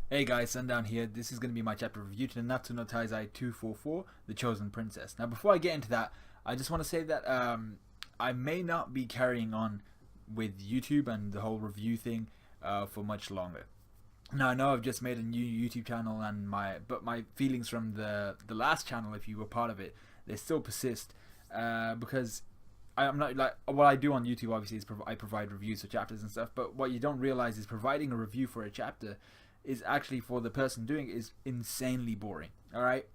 Hey guys, Sundown here. This is going to be my chapter review to Nanatsu no Taizai 244, The Chosen Princess. Now, before I get into that, I just want to say that I may not be carrying on with YouTube and the whole review thing for much longer. Now, I know I've just made a new YouTube channel, and my feelings from the last channel, if you were part of it, they still persist because I'm not like what I do on YouTube. Obviously, is I provide reviews for chapters and stuff. But what you don't realize is providing a review for a chapter is actually, for the person doing it, is insanely boring. All right,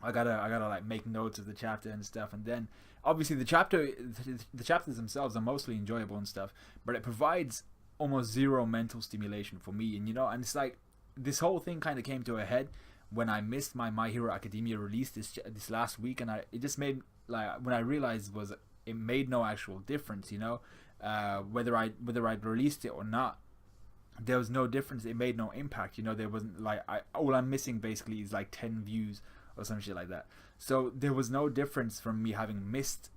I gotta like make notes of the chapter and stuff, and then obviously the chapters themselves are mostly enjoyable and stuff, but it provides almost zero mental stimulation for me. And it's like this whole thing kind of came to a head when I missed My Hero Academia release this last week, and it just made, like, when I realized was it made no actual difference. Whether I'd released it or not, there was no difference. It made no impact. There wasn't, like, all I'm missing basically is like 10 views or some shit like that. So there was no difference from me having missed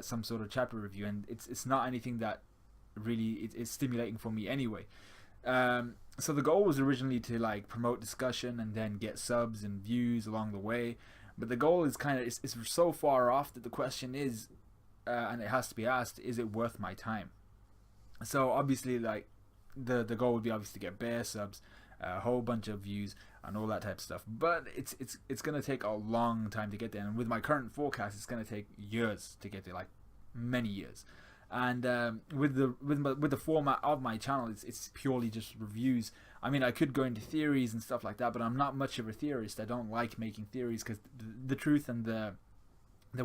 some sort of chapter review, and it's not anything that really is stimulating for me anyway. So the goal was originally to like promote discussion and then get subs and views along the way, but the goal is kind of it's so far off that the question is, and it has to be asked, is it worth my time? So obviously, like, the goal would be obviously to get bare subs, a whole bunch of views, and all that type of stuff. But it's gonna take a long time to get there, and with my current forecast, it's gonna take years to get there, like many years. And with the format of my channel, it's purely just reviews. I mean, I could go into theories and stuff like that, but I'm not much of a theorist. I don't like making theories because the truth and the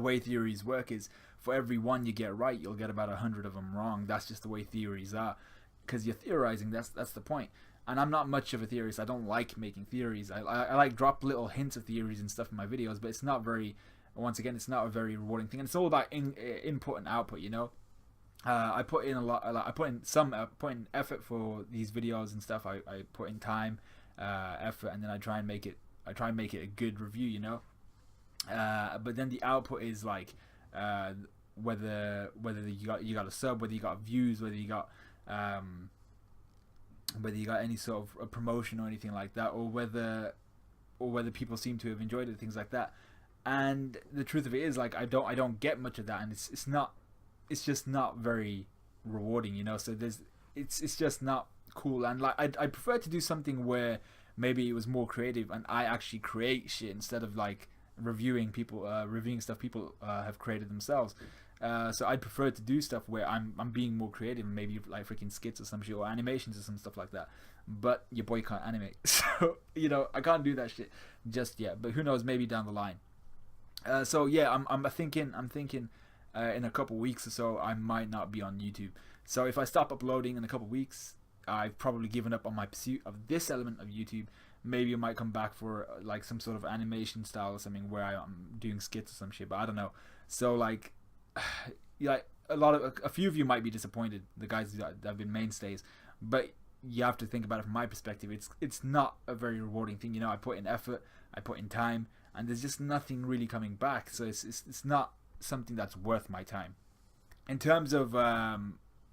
way theories work is, for every one you get right, you'll get about 100 of them wrong. That's just the way theories are, because you're theorizing. That's the point. And I'm not much of a theorist. I don't like making theories. I like drop little hints of theories and stuff in my videos, but it's not very. Once again, it's not a very rewarding thing. And it's all about input and output. I put in a lot. I put in effort for these videos and stuff. I put in time, effort, and then I try and make it. A good review. But then the output is like whether you got a sub, whether you got views, whether you got any sort of a promotion or anything like that, or whether people seem to have enjoyed it, things like that. And the truth of it is, like, I don't get much of that, and it's just not very rewarding. So it's just not cool. And like, I prefer to do something where maybe it was more creative and I actually create shit instead of like reviewing stuff people have created themselves. So I'd prefer to do stuff where I'm being more creative, maybe like freaking skits or some shit, or animations or some stuff like that. But your boy can't animate, so I can't do that shit just yet. But who knows? Maybe down the line. So yeah, I'm thinking in a couple weeks or so I might not be on YouTube. So if I stop uploading in a couple weeks, I've probably given up on my pursuit of this element of YouTube. Maybe I might come back for like some sort of animation style or something where I'm doing skits or some shit, but I don't know. So like, yeah, a few of you might be disappointed, the guys that have been mainstays, but you have to think about it from my perspective. It's not a very rewarding thing. I put in effort, I put in time, and there's just nothing really coming back. So it's not something that's worth my time. In terms of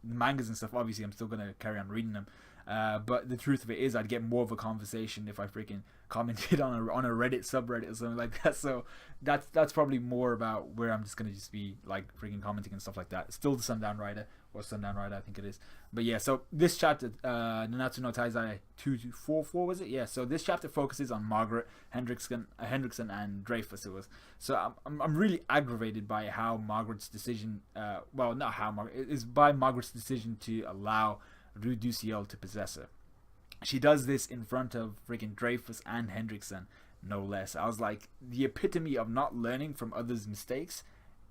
mangas and stuff, obviously I'm still gonna carry on reading them. But the truth of it is, I'd get more of a conversation if I freaking commented on a Reddit subreddit or something like that. So that's probably more about where I'm just gonna be like freaking commenting and stuff like that. Still the Sundown Rider, or Sundown Rider, I think it is. But yeah, so this chapter, Nanatsu no Taizai 244, was it? Yeah. So this chapter focuses on Margaret, Hendrickson, and Dreyfus. It was. So I'm really aggravated by how Margaret's decision. Well, not how Margaret. It is by Margaret's decision to allow Rue du Ciel to possess her. She does this in front of freaking Dreyfus and Hendrickson, no less. I was like, the epitome of not learning from others' mistakes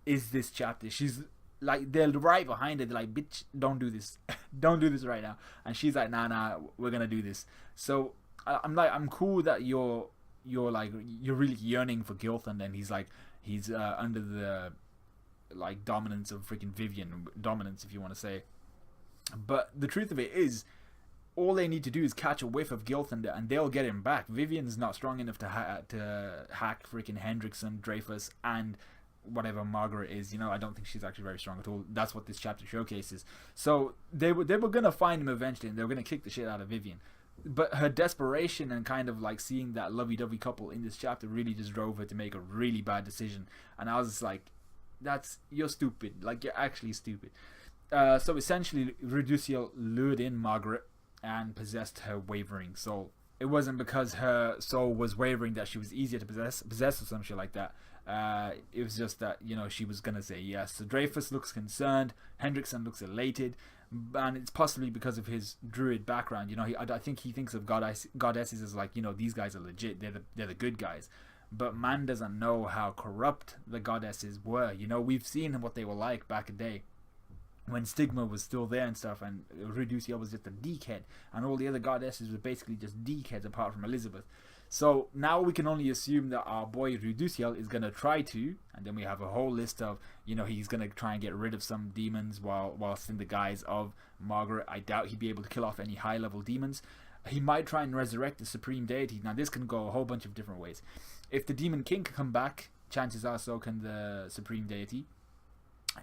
is this chapter. She's like, they're right behind it. They're like, bitch, don't do this. Don't do this right now. And she's like, nah, we're gonna do this. So I'm like, I'm cool that you're really yearning for Gilthand, and he's under the like dominance of freaking Vivian, dominance if you want to say. But the truth of it is, all they need to do is catch a whiff of Gilthand and they'll get him back. Vivian's not strong enough to hack freaking Hendrickson, Dreyfus, and whatever Margaret is. I don't think she's actually very strong at all. That's what this chapter showcases. So they were gonna find him eventually, and they were gonna kick the shit out of Vivian. but her desperation and kind of like seeing that lovey-dovey couple in this chapter really just drove her to make a really bad decision. And I was just like, you're stupid. Like, you're actually stupid. So essentially, Reduciel lured in Margaret and possessed her wavering soul. It wasn't because her soul was wavering that she was easier to possess or some shit like that. It was just that, you know, she was gonna say yes. So Dreyfus looks concerned, Hendrickson looks elated, and it's possibly because of his druid background. You know, I think he thinks of goddesses as like, you know, these guys are legit. They're the good guys. But man doesn't know how corrupt the goddesses were. You know, we've seen what they were like back in the day, when Stigma was still there and stuff, and Reducia was just a dickhead, and all the other goddesses were basically just dickheads apart from Elizabeth. So now we can only assume that our boy Reduciel is going to try to, and then we have a whole list of, you know, he's going to try and get rid of some demons whilst in the guise of Margaret. I doubt he'd be able to kill off any high level demons. He might try and resurrect the supreme deity. Now this can go a whole bunch of different ways. If the demon king can come back, chances are so can the supreme deity.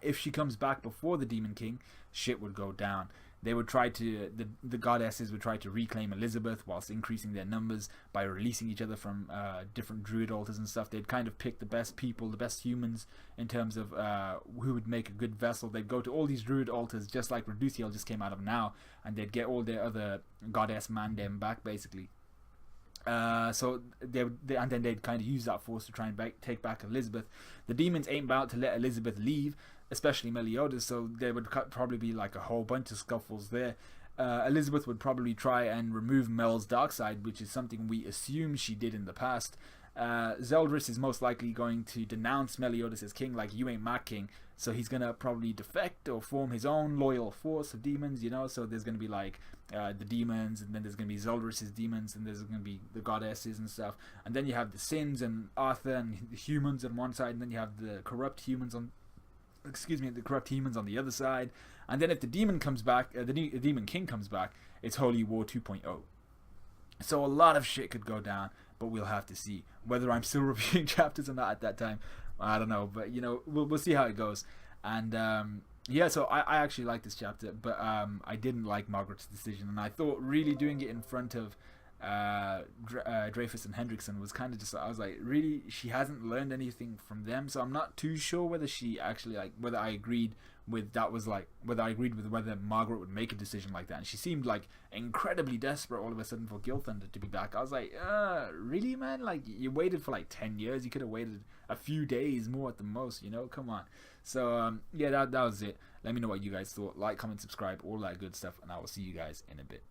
If she comes back before the demon king, shit would go down. They would try to, the goddesses would try to reclaim Elizabeth whilst increasing their numbers by releasing each other from different druid altars and stuff. They'd kind of pick the best people, the best humans in terms of who would make a good vessel. They'd go to all these druid altars just like Reduciel just came out of now, and they'd get all their other goddess mandem back basically. So and then they'd kind of use that force to try and take back Elizabeth. The demons ain't about to let Elizabeth leave, especially Meliodas, so there would probably be like a whole bunch of scuffles there. Elizabeth would probably try and remove Mel's dark side, which is something we assume she did in the past. Zeldris is most likely going to denounce Meliodas as king, like, you ain't my king. So he's gonna probably defect or form his own loyal force of demons, you know. So there's gonna be like the demons, and then there's gonna be Zeldris's demons, and there's gonna be the goddesses and stuff. And then you have the Sins and Arthur and the humans on one side, and then you have the corrupt humans on, the corrupt humans on the other side. And then if the demon comes back, the demon king comes back, it's Holy War 2.0. So a lot of shit could go down, but we'll have to see. Whether I'm still reviewing chapters or not at that time, I don't know. But, you know, we'll see how it goes. And yeah, so I actually like this chapter, but I didn't like Margaret's decision, and I thought really doing it in front of Dreyfus and Hendrickson was kind of just, I was like, really, she hasn't learned anything from them. So I'm not too sure whether she actually, like, whether I agreed with whether Margaret would make a decision like that. And she seemed like incredibly desperate all of a sudden for Gilthunder to be back. I was like, really, man? Like, you waited for like 10 years. You could have waited a few days more at the most, you know? Come on. So yeah, that was it. Let me know what you guys thought. Like, comment, subscribe, all that good stuff, and I will see you guys in a bit.